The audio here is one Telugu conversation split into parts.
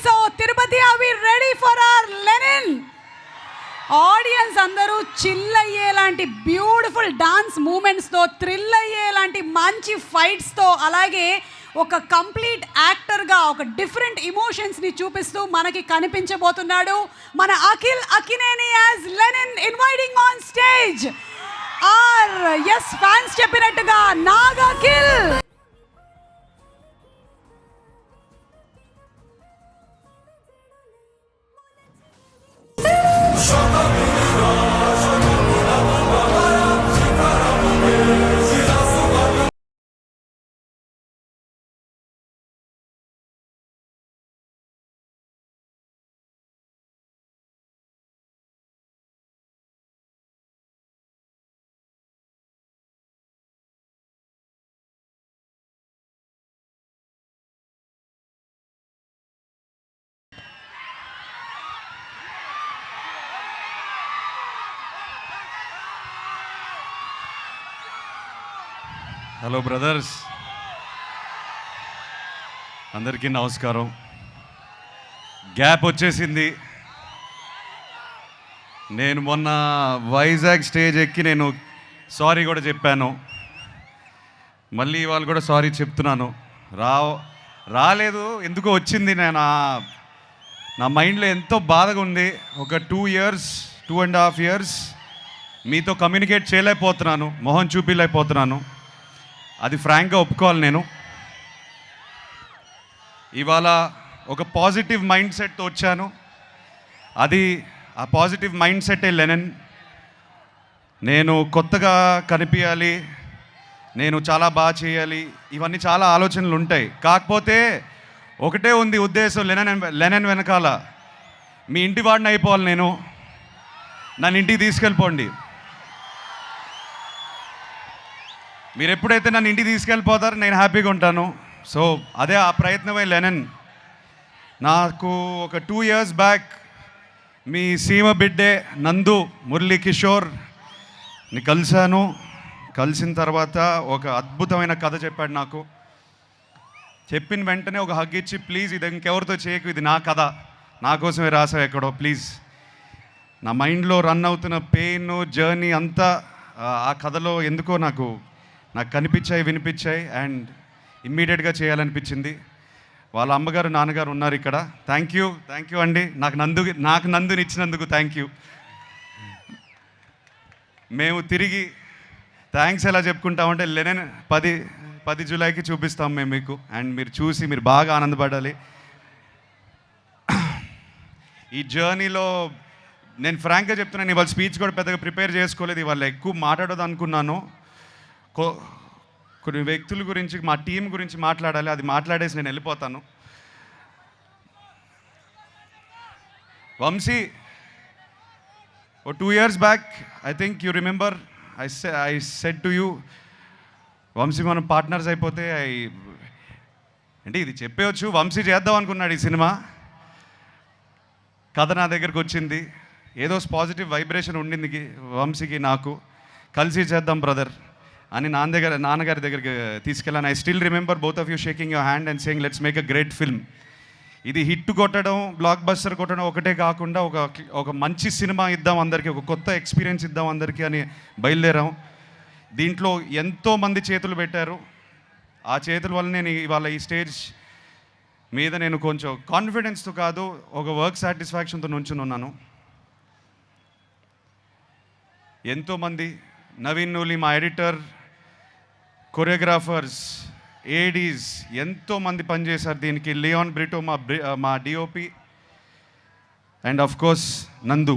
So Tirupati, are we ready for our Lenin? Audience అందరూ చిల్ అయ్యేలాంటి బ్యూటిఫుల్ డాన్స్ మూమెంట్స్తో, థ్రిల్ అయ్యేలాంటి మంచి ఫైట్స్తో, అలాగే ఒక కంప్లీట్ యాక్టర్గా ఒక డిఫరెంట్ ఇమోషన్స్ని చూపిస్తూ మనకి కనిపించబోతున్నాడు మన Akhil Akkineni as Lenin. Inviting on stage R S fans చెప్పినట్టుగా నాగ్ అఖిల్. హలో బ్రదర్స్, అందరికీ నమస్కారం. గ్యాప్ వచ్చేసింది. నేను మొన్న వైజాగ్ స్టేజ్ ఎక్కి నేను సారీ కూడా చెప్పాను. మళ్ళీ ఇవాళ కూడా సారీ చెప్తున్నాను. రాలేదు, ఎందుకో వచ్చింది. నేను నా మైండ్లో ఎంతో బాధగా ఉంది. ఒక 2.5 years మీతో కమ్యూనికేట్ చేయలేకపోతున్నాను, మొహం చూపించలేకపోతున్నాను. అది ఫ్రాంక్గా ఒప్పుకోవాలి. నేను ఇవాళ ఒక పాజిటివ్ మైండ్ సెట్తో వచ్చాను. ఆ పాజిటివ్ మైండ్ సెట్టే లెనిన్. నేను కొత్తగా కనిపించాలి, నేను చాలా బాగా చేయాలి, ఇవన్నీ చాలా ఆలోచనలు ఉంటాయి. కాకపోతే ఒకటే ఉంది ఉద్దేశం లెనిన్ వెనకాల. మీ ఇంటి వాడిని అయిపోవాలి నేను. నన్ను ఇంటికి తీసుకెళ్ళిపోండి. మీరు ఎప్పుడైతే నన్ను ఇంటికి తీసుకెళ్ళిపోతారో నేను హ్యాపీగా ఉంటాను. సో అదే ఆ ప్రయత్నమే లెనిన్. నాకు ఒక 2 years బ్యాక్ మీ సీమ బిడ్డే నందు మురళీ కిషోర్ని కలిశాను. కలిసిన తర్వాత ఒక అద్భుతమైన కథ చెప్పాడు నాకు. చెప్పిన వెంటనే ఒక హగ్ ఇచ్చి, ప్లీజ్ ఇది ఇంకెవరితో చేయకు, ఇది నా కథ, నా కోసమే రాసావు ఎక్కడో, ప్లీజ్. నా మైండ్లో రన్ అవుతున్న పెయిన్ జర్నీ అంతా ఆ కథలో ఎందుకో నాకు కనిపించాయి, వినిపించాయి. అండ్ ఇమ్మీడియట్గా చేయాలనిపించింది. వాళ్ళ అమ్మగారు, నాన్నగారు ఉన్నారు ఇక్కడ. థ్యాంక్ యూ అండి, నాకు నందుని ఇచ్చినందుకు థ్యాంక్ యూ. మేము తిరిగి థ్యాంక్స్ ఎలా చెప్పుకుంటామంటే లెనిన్ 10 జూలైకి చూపిస్తాం మేము మీకు. అండ్ మీరు చూసి మీరు బాగా ఆనందపడాలి. ఈ జర్నీలో నేను ఫ్రాంక్గా చెప్తున్నాను, ఇవాళ స్పీచ్ కూడా పెద్దగా ప్రిపేర్ చేసుకోలేదు. ఇవాళ ఎక్కువ మాట్లాడదు అనుకున్నాను. కొన్ని వ్యక్తుల గురించి, మా టీం గురించి మాట్లాడాలి. అది మాట్లాడేసి నేను వెళ్ళిపోతాను. Vamshi, 2 years back I think you remember I said to you, Vamshi మనం పార్ట్నర్స్ అయిపోతే అంటే ఇది చెప్పవచ్చు, వంశీ చేద్దాం అనుకున్నాడు ఈ సినిమా. కథ నా దగ్గరకు వచ్చింది, ఏదో పాజిటివ్ వైబ్రేషన్ ఉండింది వంశీకి నాకు. కలిసి చేద్దాం బ్రదర్ అని నాన్నగారి దగ్గరికి తీసుకెళ్ళాను. I still remember both of you shaking your hand and saying let's make a great film. ఇది హిట్ కొట్టడం, బ్లాక్ బస్టర్ కొట్టడం ఒకటే కాకుండా ఒక మంచి సినిమా ఇద్దాం అందరికీ, ఒక కొత్త ఎక్స్పీరియన్స్ ఇద్దాం అందరికీ అని బయలుదేరాం. దీంట్లో ఎంతోమంది చేతులు పెట్టారు. ఆ చేతుల వల్ల నేను ఇవాళ ఈ స్టేజ్ మీద నేను కొంచెం కాన్ఫిడెన్స్తో కాదు, ఒక వర్క్ సాటిస్ఫాక్షన్తో నుంచుని ఉన్నాను. ఎంతోమంది, నవీన్ నూలి మా ఎడిటర్, కొరియోగ్రాఫర్స్, ఏడీస్ ఎంతోమంది పనిచేశారు దీనికి. లియోన్ బ్రిటో మా డిఓపి, అండ్ ఆఫ్ కోర్స్ నందు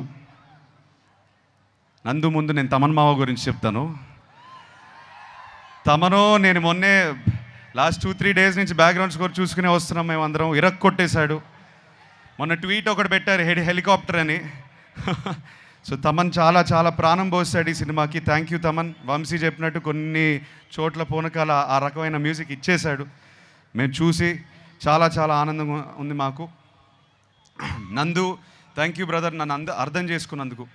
ముందు నేను తమన్ మావ గురించి చెప్తాను. తమను నేను మొన్నే లాస్ట్ 2-3 days నుంచి బ్యాక్గ్రౌండ్ స్కోర్ చూసుకునే వస్తున్నాం మేమందరం. కొట్టేశాడు. మొన్న ట్వీట్ ఒకటి పెట్టారు, హెలికాప్టర్ అని. సో తమన్ చాలా ప్రాణం పోస్తాడు ఈ సినిమాకి. Thank you Thaman. వంశీ చెప్పినట్టు కొన్ని చోట్ల పూనకాల ఆ రకమైన మ్యూజిక్ ఇచ్చేశాడు. మేము చూసి చాలా ఆనందంగా ఉంది మాకు. నందు, థ్యాంక్ యూ బ్రదర్, నన్ను అర్థం చేసుకున్నందుకు.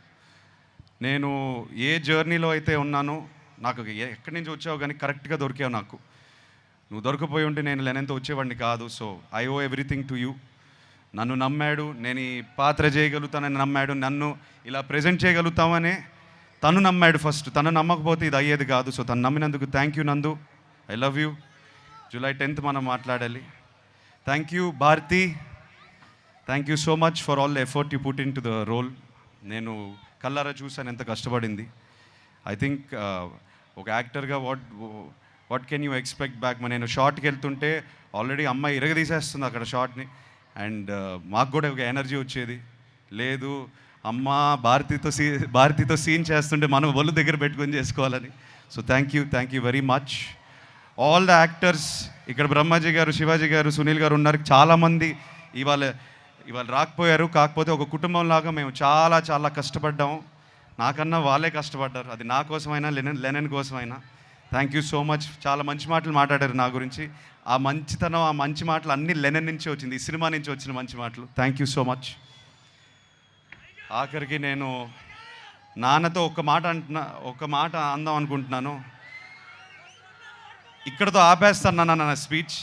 నేను ఏ జర్నీలో అయితే ఉన్నానో, నాకు ఎక్కడి నుంచి వచ్చావు కానీ కరెక్ట్గా దొరికావు నాకు. నువ్వు దొరకపోయి ఉంటే నేను లెనిన్తో వచ్చేవాడిని కాదు. So I owe everything to you. నన్ను నమ్మాడు, నేను ఈ పాత్ర చేయగలుగుతానని నమ్మాడు, నన్ను ఇలా ప్రజెంట్ చేయగలుగుతామని తను నమ్మాడు ఫస్ట్. తను నమ్మకపోతే ఇది అయ్యేది కాదు. సో తను నమ్మినందుకు thank you Nandu, I love you. July 10th మనం మాట్లాడాలి. Thank you Bharathi, thank you so much for all the effort you put into the role. నేను కల్లారా చూసాను ఎంత కష్టపడింది. ఐ థింక్ ఒక యాక్టర్గా what can you expect back. నేను షార్ట్కి వెళ్తుంటే ఆల్రెడీ అమ్మాయి ఇరగదీసేస్తుంది అక్కడ షార్ట్ని, అండ్ మాకు కూడా ఒక ఎనర్జీ వచ్చేది. లేదు అమ్మ భారతితో సీన్ చేస్తుంటే మనం ఒళ్ళు దగ్గర పెట్టుకొని చేసుకోవాలని. So thank you very much all the actors. ఇక్కడ బ్రహ్మాజీ గారు, శివాజీ గారు, సునీల్ గారు ఉన్నారు. చాలామంది ఇవాళ రాకపోయారు. కాకపోతే ఒక కుటుంబంలాగా మేము చాలా చాలా కష్టపడ్డాము. నాకన్నా వాళ్ళే కష్టపడ్డారు. అది నా కోసమైనా లెనన్ కోసమైనా. Thank you so much. చాలా మంచి మాటలు మాట్లాడారు నా గురించి. ఆ మంచితనం, ఆ మంచి మాటలు అన్నీ లెనన్ నుంచి వచ్చింది, ఈ సినిమా నుంచి వచ్చిన మంచి మాటలు. Thank you so much. ఆఖరికి నేను నాన్నతో ఒక మాట అందాం అనుకుంటున్నాను. ఇక్కడతో ఆపేస్తాను నా స్పీచ్.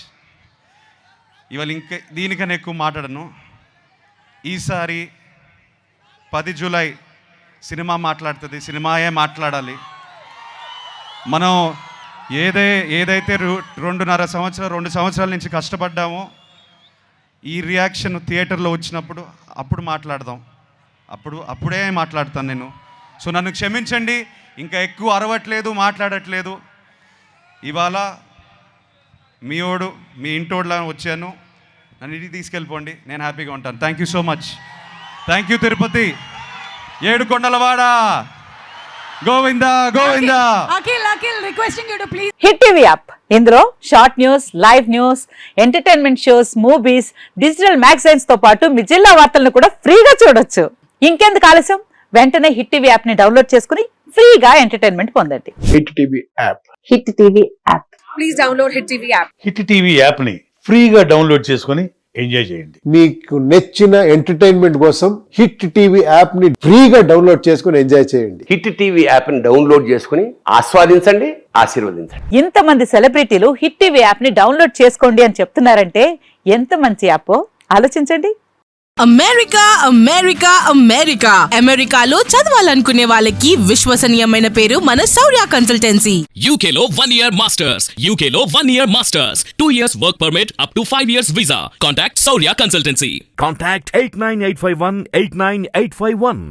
ఇవాళ ఇంకా దీనికన్నా ఎక్కువ మాట్లాడను. ఈసారి 10 జూలై సినిమా మాట్లాడుతుంది, సినిమాయే మాట్లాడాలి. మనం ఏదైతే 2 సంవత్సరాల నుంచి కష్టపడ్డామో ఈ రియాక్షన్ థియేటర్లో వచ్చినప్పుడు అప్పుడు మాట్లాడదాం. అప్పుడే మాట్లాడతాను నేను. సో నన్ను క్షమించండి, ఇంకా ఎక్కువ అరవట్లేదు, మాట్లాడట్లేదు. ఇవాళ మీ ఇంటోడ్లా వచ్చాను. నన్ను ఇంటికి తీసుకెళ్ళిపోండి, నేను హ్యాపీగా ఉంటాను. Thank you so much. Thank you Tirupati, ఏడుకొండలవాడ, Govinda Govinda. Akhil requesting you to please hit TV app. ఇందులో short news, live news, entertainment shows, movies, digital magazines తో పాటు మీ జిల్లా వార్తలను కూడా ఫ్రీగా చూడొచ్చు. ఇంకెందుకు ఆలస్యం, వెంటనే హిట్ టీవీ యాప్ ని డౌన్లోడ్ చేసుకుని ఫ్రీగా ఎంటర్టైన్మెంట్ పొందండి. Hit TV app. Hit TV app. Please download hit TV app. Hit TV app ని ఫ్రీగా డౌన్లోడ్ చేసుకొని ఎంజాయ్ చేయండి. మీకు నచ్చిన ఎంటర్టైన్మెంట్ కోసం హిట్ టీవీ యాప్ ని ఫ్రీగా డౌన్లోడ్ చేసుకుని ఎంజాయ్ చేయండి. హిట్ టీవీ యాప్ ని డౌన్లోడ్ చేసుకుని ఆస్వాదించండి, ఆశీర్వదించండి. ఇంతమంది సెలబ్రిటీలు హిట్ టీవీ యాప్ ని డౌన్లోడ్ చేసుకోండి అని చెప్తున్నారంటే ఎంత మంచి యాప్ ఆలోచించండి. అమెరికాలో చదవాలనుకునే వాళ్ళకి విశ్వసనీయమైన పేరు మన శౌర్య కన్సల్టెన్సీ. UK లో 1 year masters. UK లో 1 year masters. 2 years work permit up to 5 years visa. Contact Saurya Consultancy. Contact 89851 89851.